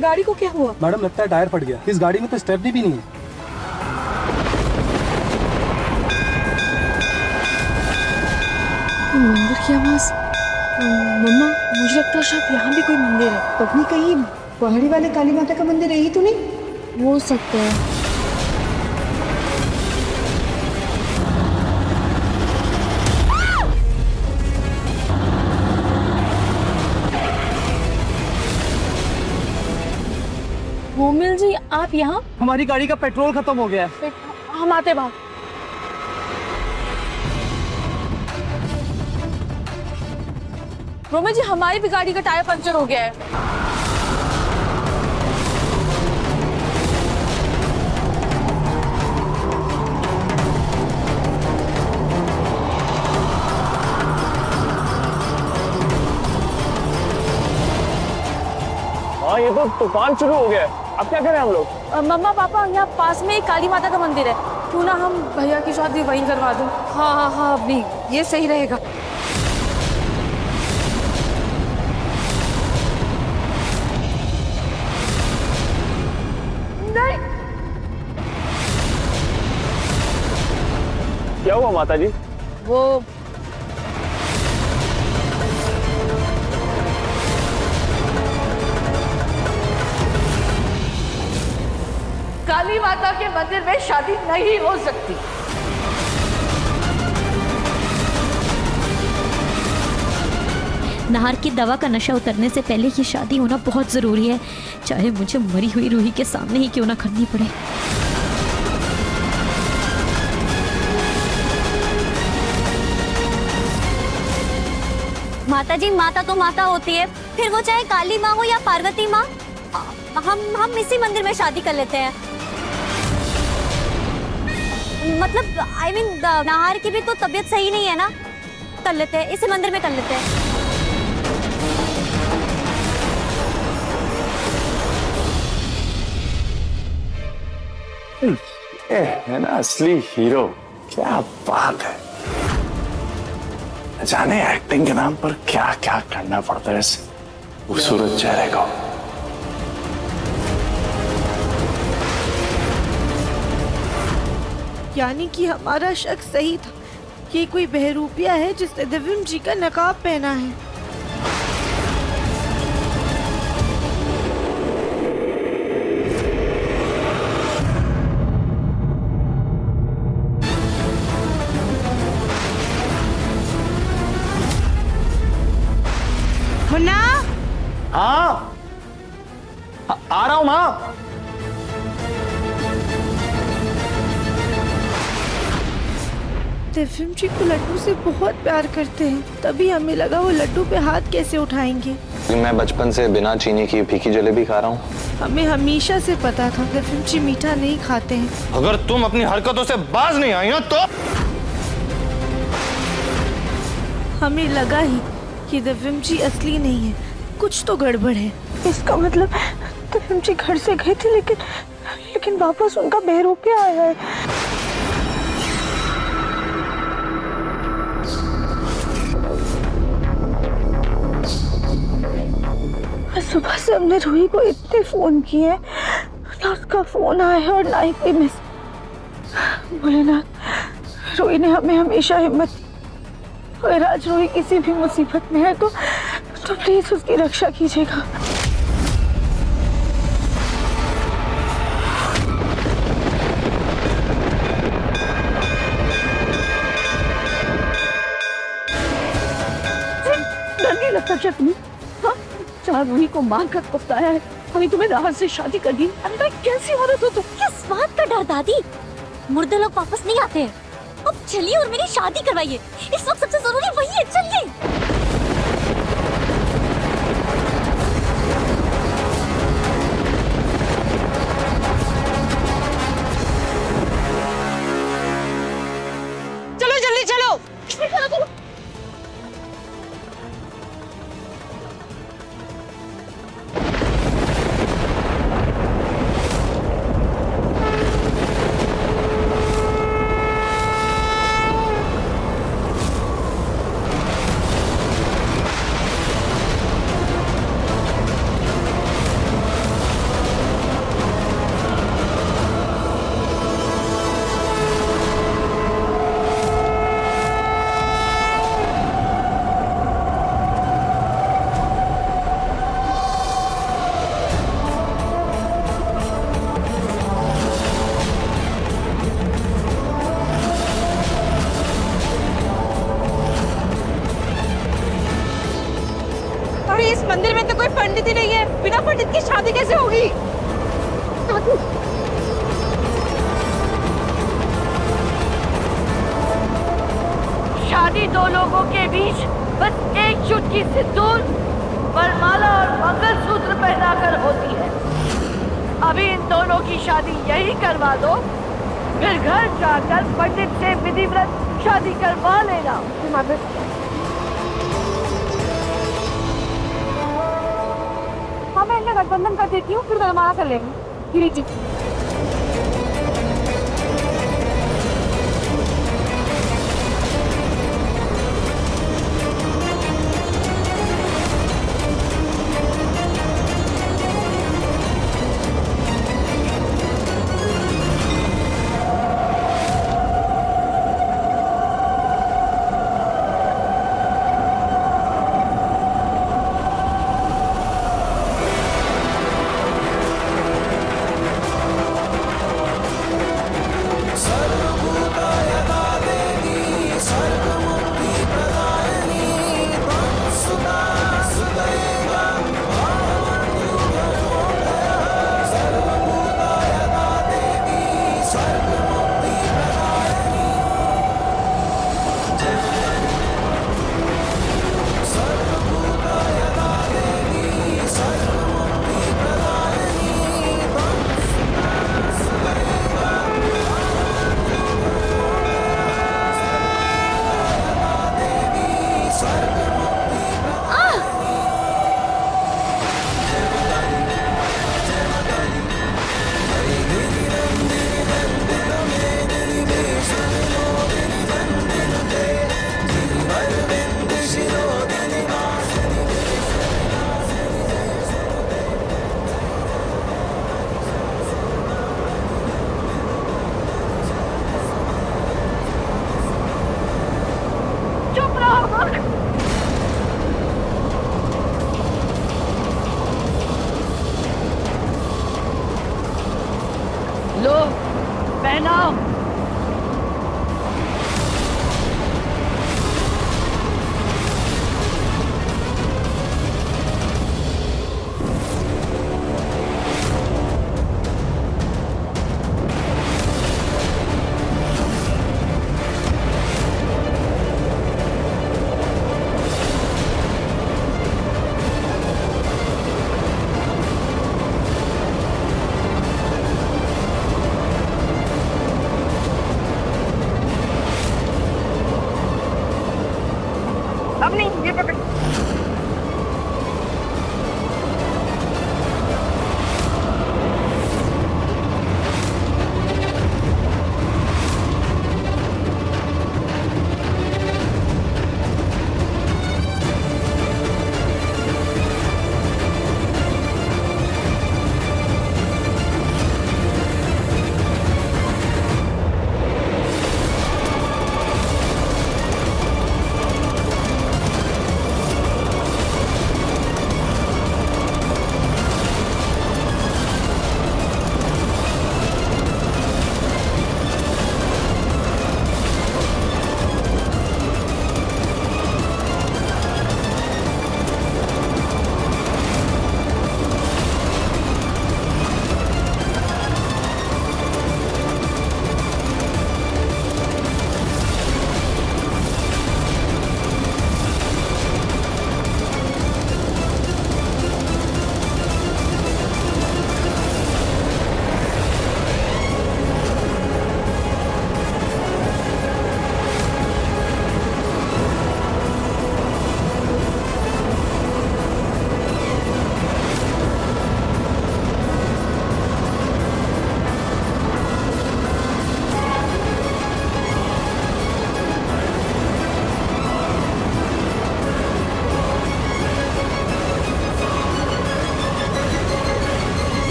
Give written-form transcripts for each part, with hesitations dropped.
गाड़ी को क्या हुआ? मैडम लगता है टायर फट गया। इस गाड़ी में तो स्टेपनी भी नहीं है। मंदिर की आवाज। मम्मा, मुझे लगता है शायद यहाँ भी कोई मंदिर है। पत्नी कहीं पहाड़ी वाले काली माता का मंदिर है ही तो नहीं? हो सकता है। मोमिल जी, आप यहाँ? हमारी गाड़ी का पेट्रोल खत्म हो गया है। हम आते भाग। रोमिल जी, हमारी भी गाड़ी का टायर पंचर हो गया है। हाँ, ये तो तूफान शुरू हो गया है। अब क्या करें हम लोग? मम्मा पापा, यहाँ पास में एक काली माता का मंदिर है, क्यों ना हम भैया की शादी वहीं करवा दूं? हाँ हाँ हाँ, अभी ये सही रहेगा। नहीं। क्या हुआ माता जी? वो काली माता के मंदिर में शादी नहीं हो सकती। नाहर की दवा का नशा उतरने से पहले ये शादी होना बहुत जरूरी है, चाहे मुझे मरी हुई रूही के सामने ही क्यों ना करनी पड़े। माता जी, माता तो माता होती है, फिर वो चाहे काली माँ हो या पार्वती माँ। हम इसी मंदिर में शादी कर लेते हैं। मतलब I mean, नाहर की भी तो तबीयत सही नहीं है ना, कर लेते हैं, इसी मंदिर में कर लेते हैं। है ना असली हीरो। क्या बात है। जाने एक्टिंग के नाम पर क्या क्या करना पड़ता है इस खूबसूरत चेहरे को। यानी कि हमारा शक सही था, ये कोई बहरूपिया है जिसने दिव्यम जी का नकाब पहना है। मुन्ना? हाँ, आ रहा हूँ माँ। दिव्यम जी को लड्डू से बहुत प्यार करते हैं, तभी हमें लगा वो लड्डू पे हाथ कैसे उठाएंगे। मैं बचपन से बिना चीनी की फीकी जलेबी खा रहा हूँ। हमें हमेशा से पता था दिव्यम जी मीठा नहीं खाते हैं। अगर तुम अपनी हरकतों से बाज नहीं आई ना तो हमें लगा ही कि दिव्यम जी असली नहीं है, कुछ तो गड़बड़ है। इसका मतलब दिव्यम जी घर से गए थे, लेकिन वापस उनका बहरूपिया आया है। सुबह से हमने रूही को इतने फोन किए, ना उसका फोन आया है और ना ही कोई मिस। भोलेनाथ, रूही ने हमें हमेशा हिम्मत, अगर आज रूही किसी भी मुसीबत में है तो प्लीज उसकी रक्षा कीजिएगा। डर नहीं लगता क्या तुम्हें? हाँ, चार रूही को मार कर पछताया है, अभी तुम्हें राहत से शादी कर दी। अंदर कैसी औरत हो तुम? किस बात का डर दादी? मुर्दे लोग वापस नहीं आते हैं। अब चलिए और मेरी शादी करवाइए, इस वक्त सबसे जरूरी वही है। चलिए। चलो जल्दी चलो। मंदिर में तो कोई पंडित ही नहीं है, बिना पंडित की शादी कैसे होगी? शादी दो लोगों के बीच बस एक चुटकी सिंदूर, वरमाला और मंगलसूत्र पहनाकर होती है। अभी इन दोनों की शादी यही करवा दो, फिर घर जाकर पंडित से विधिवत शादी करवा लेना। हाँ, मैं इनका गठबंधन कर देती हूँ, फिर दरमाना कर लेंगे। गिरी जी लो पहनाओ। अब नहीं, ये पकड़।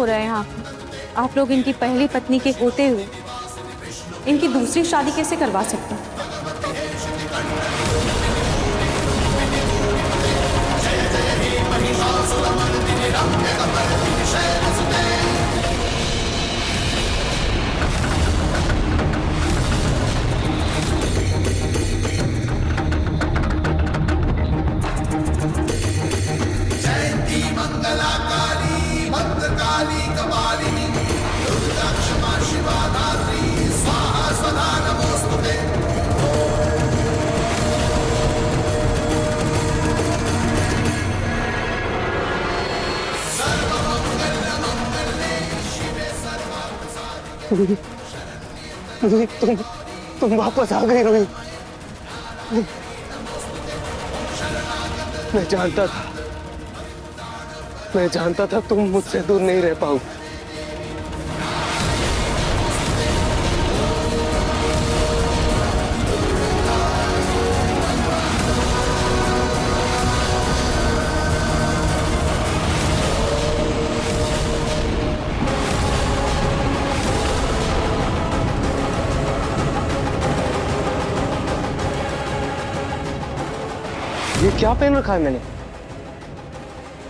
हो रहा है यहाँ पे? आप लोग इनकी पहली पत्नी के होते हुए इनकी दूसरी शादी कैसे करवा सकते हैं? तुम वापस आ गई रोही। मैं जानता था तुम मुझसे दूर नहीं रह पाओ। ये क्या पहन रखा है मैंने?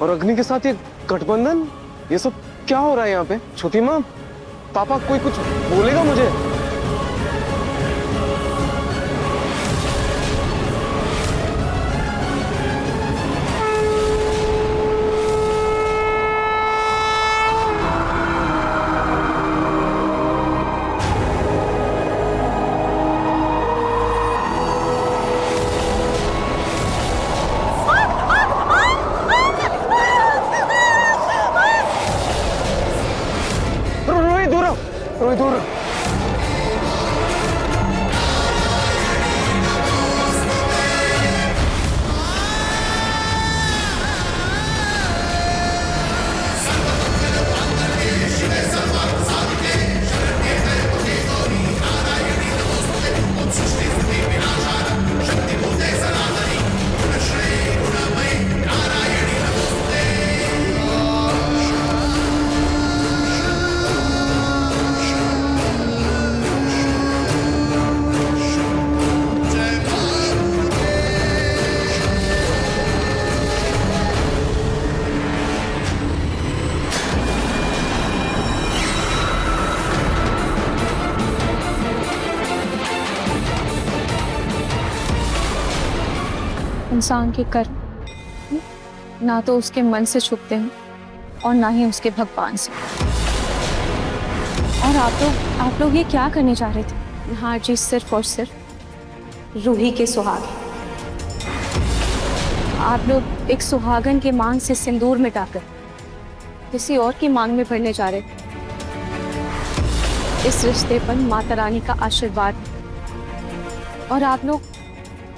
और अग्नि के साथ ये गठबंधन, ये सब क्या हो रहा है यहाँ पे? छोटी माँ, पापा, कोई कुछ बोलेगा मुझे? रोही दूर। इंसान के कर्म ना तो उसके मन से छुपते हैं और ना ही उसके भगवान से। और आप लोग ये क्या करने जा रहे थे? हाँ जी, सिर्फ और सिर्फ रूही के सुहाग। आप लोग एक सुहागन के मांग से सिंदूर मिटाकर किसी और की मांग में भरने जा रहे थे। इस रिश्ते पर माता रानी का आशीर्वाद, और आप लोग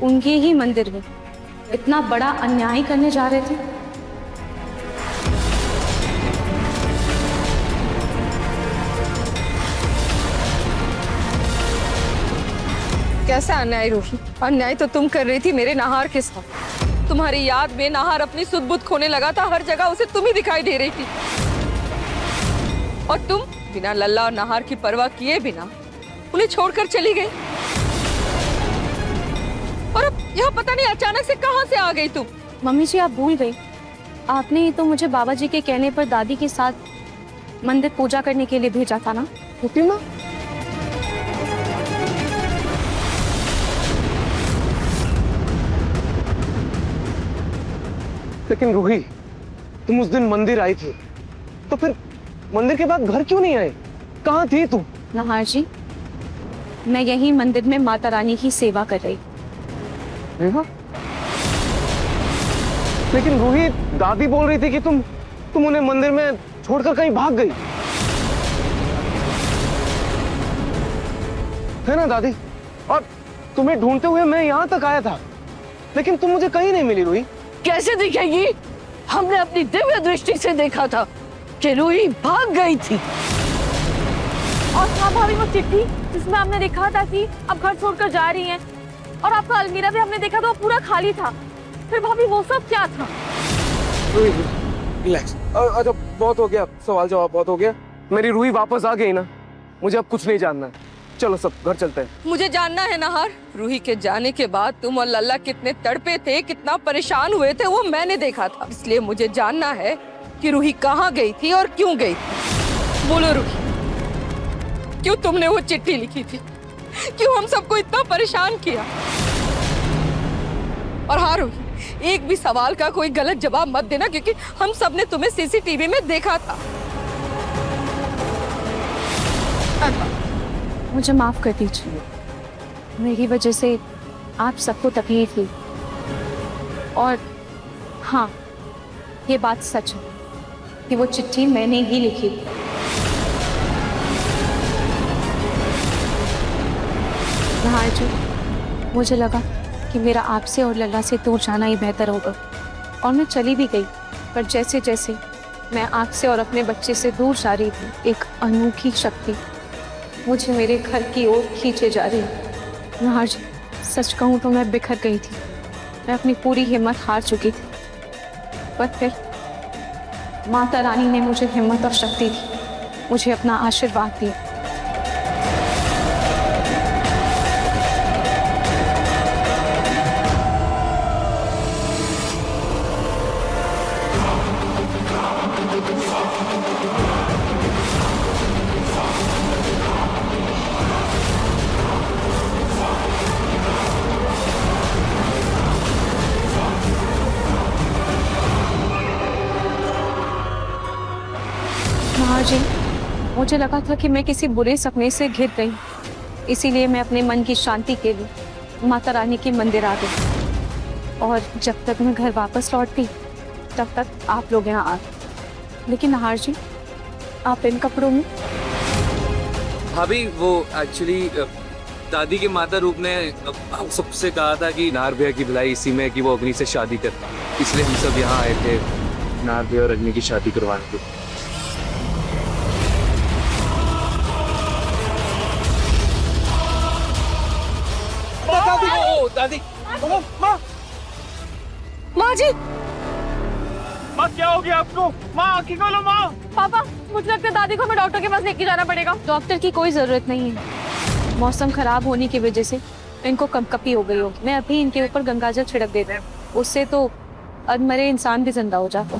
उनके ही मंदिर में इतना बड़ा अन्याय करने जा रहे थे। कैसा अन्याय रूही? अन्याय तो तुम कर रही थी मेरे नाहार के साथ। तुम्हारी याद में नाहार अपनी सुध बुध खोने लगा था, हर जगह उसे तुम ही दिखाई दे रही थी। और तुम बिना लल्ला और नाहार की परवाह किए बिना उन्हें छोड़कर चली गई। और अब यहाँ पता नहीं अचानक से कहां से आ गई तुम। मम्मी जी, आप भूल गई। आपने ही तो मुझे बाबा जी के कहने पर दादी के साथ मंदिर पूजा करने के लिए भेजा था ना? माँ, लेकिन रूही, तुम उस दिन मंदिर आई थी, तो फिर मंदिर के बाद घर क्यों नहीं आए? कहाँ थी तुम? नाहार जी, मैं यही मंदिर में माता रानी की सेवा कर रही। लेकिन रूही, दादी बोल रही थी कि तुम उन्हें मंदिर में छोड़कर कहीं भाग गई, है ना दादी? और तुम्हें ढूंढते हुए मैं यहाँ तक आया था, लेकिन तुम मुझे कहीं नहीं मिली। रूही कैसे दिखेगी? हमने अपनी दिव्य दृष्टि से देखा था कि रूही भाग गई थी। और हाँ भाभी, वो चिट्ठी जिसमें हमने देखा था कि अब घर छोड़कर जा रही हैं, और आपका अलमीरा भी हमने देखा था, वो पूरा खाली था। फिर भाभी वो सब क्या था? रिलैक्स। अच्छा बहुत हो गया, सवाल जवाब बहुत हो गया। मेरी रूही वापस आ गई ना, मुझे अब कुछ नहीं जानना है। चलो सब घर चलते हैं। मुझे जानना है नाहर, रूही के जाने के बाद तुम और लल्ला कितने तड़पे थे, कितना परेशान हुए थे, वो मैंने देखा था। इसलिए मुझे जानना है कि रूही कहाँ गई थी और क्यों गई थी। बोलो रूही, क्यों तुमने वो चिट्ठी लिखी थी? क्यों हम सबको इतना परेशान किया? और हाँ रूही, एक भी सवाल का कोई गलत जवाब मत देना, क्योंकि हम सब ने तुम्हें सीसीटीवी में देखा था। मुझे माफ कर दीजिए, मेरी वजह से आप सबको तकलीफ हुई। और हाँ, ये बात सच है कि वो चिट्ठी मैंने ही लिखी थी। हाँ जी, मुझे लगा कि मेरा आपसे और लल्ला से दूर जाना ही बेहतर होगा, और मैं चली भी गई। पर जैसे जैसे मैं आपसे और अपने बच्चे से दूर जा रही थी, एक अनोखी शक्ति मुझे मेरे घर की ओर खींचे जा रही है। हाँ जी, सच कहूँ तो मैं बिखर गई थी, मैं अपनी पूरी हिम्मत हार चुकी थी। पर फिर माता रानी ने मुझे हिम्मत और शक्ति दी, मुझे अपना आशीर्वाद दिया। जी, मुझे लगा था कि मैं किसी बुरे सपने से घिर गई, इसीलिए मैं अपने मन की शांति के लिए माता रानी के मंदिर आ गई। और जब तक मैं घर वापस लौटती तब तक आप लोग यहाँ आ गए। लेकिन नहार जी, आप इन कपड़ों में? भाभी, वो एक्चुअली दादी के माता रूप ने हम सबसे कहा था कि नार भैया की भलाई इसी में है कि वो अग्नि से शादी करता, इसलिए हम सब यहाँ आए थे नार भैया और अग्नि की शादी करवाने के। दादी, माँ, माँ जी, माँ क्या हो गया आपको? माँ आँखें खोलो माँ। पापा, मुझे लगता है दादी को हमें डॉक्टर के पास लेके जाना पड़ेगा। डॉक्टर की कोई जरूरत नहीं है, मौसम खराब होने की वजह से इनको कंपकपी हो गई होगी। मैं अभी इनके ऊपर गंगाजल छिड़क देता हूँ, उससे तो अधमरे इंसान भी जिंदा हो जाता।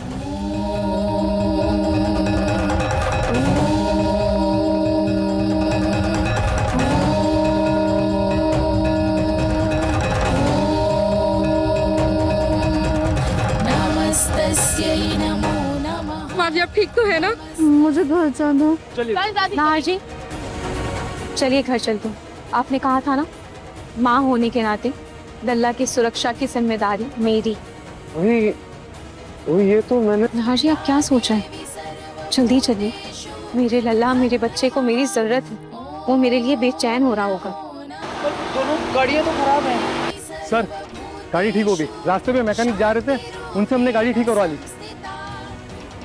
माँ जी आप ठीक तो है ना? मुझे घर जाना। नाहर जी, चलिए घर चलते हैं। आपने कहा था ना, माँ होने के नाते लल्ला की सुरक्षा की जिम्मेदारी मेरी। ये तो मैंने। नाहर जी, आप क्या सोच रहे हैं? जल्दी चलिए, मेरे लल्ला, मेरे बच्चे को मेरी जरूरत है। वो मेरे लिए बेचैन हो रहा होगा। दोनों गाड़ियाँ तो खराब हैं। सर, गाड़ी ठीक होगी। रास्ते में मैकेनिक जा रहे थे, उनसे हमने गाड़ी ठीक करवा ली।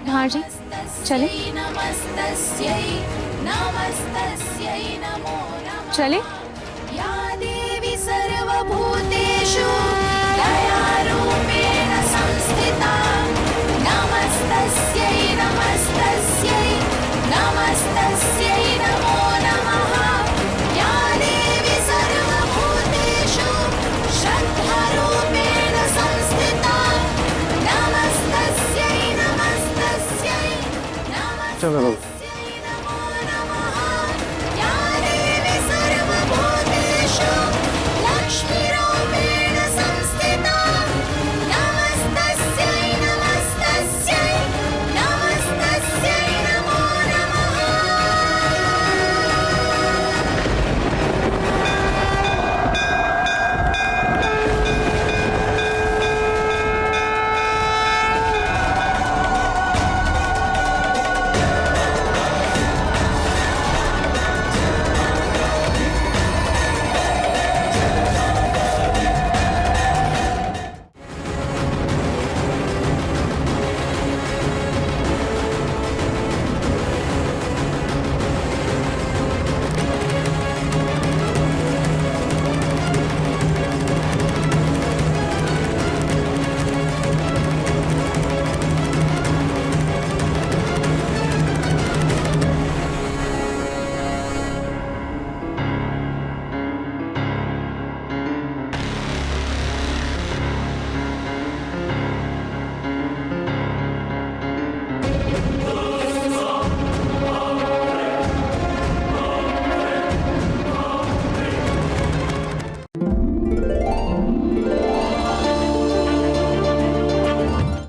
हाँ जी, चले चले। चलो